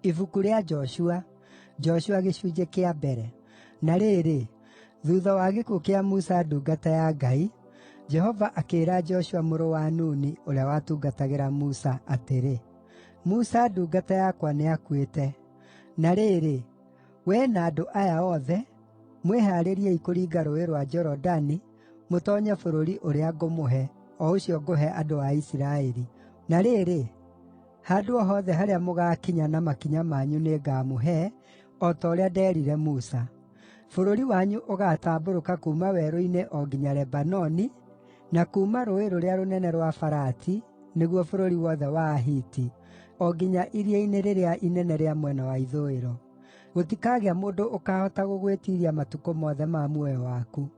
Ibuku rĩa Joshua. Joshua gĩcunjĩ kĩa mbere. Na rĩrĩ, thuutha wa gĩkuũ kĩa Musa ndungata ya Ngai, Jehova akĩĩra Joshua mũrũ wa Nuni, ũrĩa watungatagĩra Musa, atĩrĩ, “Musa ndungata yakwa nĩakuĩte. Na rĩrĩ, wee na andũ aya othe, mwĩhaarĩriei kũringa Rũũĩ rwa Jorodani, mũtoonye bũrũri ũrĩa ngũmũhe, o ũcio ngũhe andũ a Isiraeli. Na rĩrĩ, handũ o hothe harĩa mũgaakinya na makinya manyu nĩngamũhe, o ta ũrĩa ndeerire Musa. Bũrũri wanyu ũgaatambũrũka kuuma werũ-inĩ o nginya Lebanoni, na kuuma rũũĩ rũrĩa rũnene rwa Farati, nĩguo bũrũri wothe wa Ahiti, o nginya iria-inĩ rĩrĩa inene rĩa mwena wa ithũĩro. Gũtikagĩa mũndũ ũkaahota gũgwĩtiiria matukũ mothe ma muoyo waku.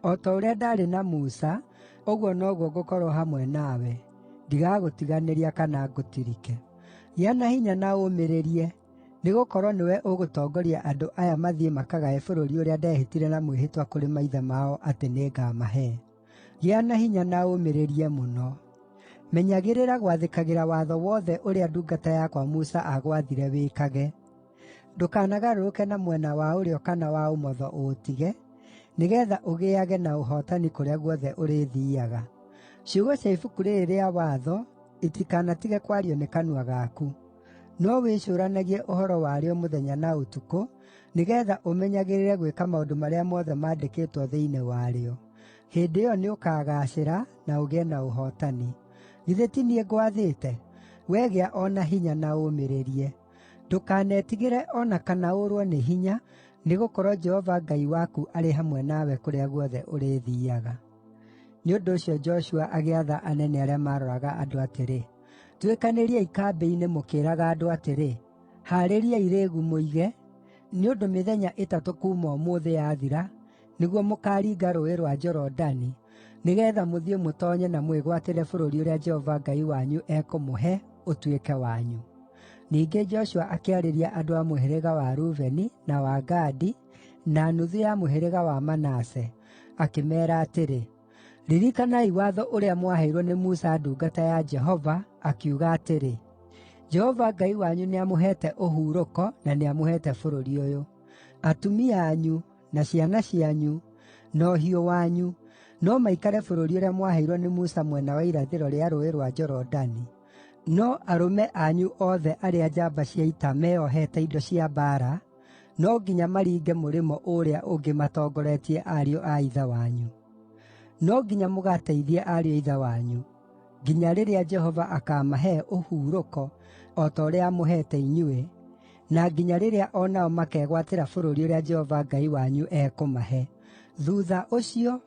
O ta ũrĩa ndaarĩ na Musa, ũguo noguo ngũkorwo hamwe nawe. Ndigagũtiganĩria kana ngũtirike. Gĩa na hinya na ũũmĩrĩrie, nĩgũkorwo nĩwe ũgũtongoria andũ aya mathiĩ makagae bũrũri ũrĩa ndehĩtire na mwĩhĩtwa kũrĩ maithe mao atĩ nĩngamahe. Gĩa na hinya na ũũmĩrĩrie mũno. Menyagĩrĩra gwathĩkagĩra watho wothe ũrĩa ndungata yakwa Musa aagwathire wĩkage. Ndũkanagarũrũke na mwena wa ũrĩo kana wa ũmotho ũũtige, nĩgeetha ũgĩĩage na ũhootani kũrĩa guothe ũrĩthiiaga. Ciugo cia ibuku rĩrĩ rĩa watho itikanatige kwario nĩ kanua gaku, no wĩcũũranagie ũhoro warĩo mũthenya na ũtukũ, nĩgeetha ũmenyagĩrĩre gwĩka maũndũ marĩa mothe mandĩkĩtwo thĩinĩ warĩo. Hĩndĩ ĩyo nĩũkagaacĩra na ũgĩe na ũhootani. Githĩ ti niĩ ngwathĩte? Wee gĩa o na hinya na ũũmĩrĩrie. Ndũkanetigĩre o na kana ũũrwo nĩ hinya, nĩgũkorwo Jehova Ngai waku arĩ hamwe nawe kũrĩa guothe ũrĩthiiaga.” Nĩ ũndũ ũcio Joshua agĩatha anene arĩa maaroraga andũ atĩrĩ, “Tuĩkanĩriai kambĩ-inĩ mũkĩĩraga andũ atĩrĩ, ‘Haarĩriai rĩĩgu mũige, nĩ ũndũ mĩthenya ĩtatũ kuuma ũmũthĩ yathira, nĩguo mũkaaringa Rũũĩ rwa Jorodani, nĩgeetha mũthiĩ mũtoonye na mwĩgwatĩre bũrũri ũrĩa Jehova Ngai wanyu ekũmũhe, ũtuĩke wanyu.’ ” Ningĩ Joshua akĩarĩria andũ a mũhĩrĩga wa Rubeni, na wa Gadi, na nuthu ya mũhĩrĩga wa Manase, akĩmeera atĩrĩ, “Ririkanai watho ũrĩa mwaheirwo nĩ Musa ndungata ya Jehova, akiuga atĩrĩ, ‘Jehova Ngai wanyu nĩamũheete ũhurũko na nĩamũheete bũrũri ũyũ. Atumia anyu, na ciana cianyu, na ũhiũ wanyu no maikare bũrũri ũrĩa mwaheirwo nĩ Musa mwena wa irathĩro rĩa Rũũĩ rwa Jorodani. No arũme anyu othe arĩa njamba cia ita meeohete indo cia mbaara, no nginya maringe mũrĩmo ũrĩa ũngĩ matongoretie ariũ a ithe wanyu. No nginya mũgateithie ariũ a ithe wanyu, nginya rĩrĩa Jehova akaamahe ũhurũko o ta ũrĩa amũheete inyuĩ, na nginya rĩrĩa o nao makegwatĩra bũrũri ũrĩa Jehova Ngai wanyu ekũmahe. Thuutha ũcio,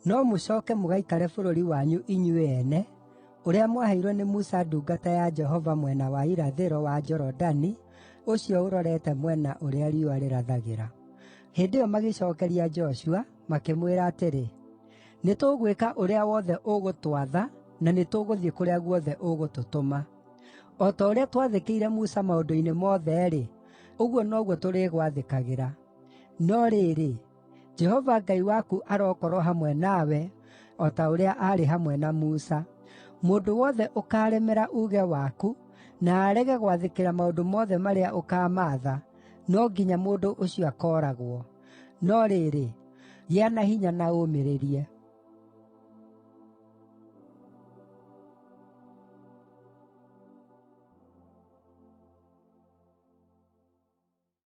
no mũcooke mũgaikare bũrũri wanyu inyuĩ ene, ũrĩa mwaheirwo nĩ Musa ndungata ya Jehova mwena wa irathĩro wa Jorodani, ũcio ũrorete mwena ũrĩa riũa rĩrathagĩra.” Hĩndĩ ĩyo magĩcookeria Joshua, makĩmwĩra atĩrĩ, “Nĩtũgwĩka ũrĩa wothe ũgũtwatha, na nĩtũgũthiĩ kũrĩa guothe ũgũtũtũma. O ta ũrĩa twathĩkĩire Musa maũndũ-inĩ mothe-rĩ, ũguo noguo tũrĩgwathĩkagĩra. No rĩrĩ, Jehova Ngai waku arokorwo hamwe nawe, o ta ũrĩa aarĩ hamwe na Musa. Mũndũ wothe ũkaaremera uuge waku, na arege gwathĩkĩra maũndũ mothe marĩa ũkaamatha, no nginya mũndũ ũcio akooragwo. No rĩrĩ, gĩa na hinya na ũũmĩrĩrie.”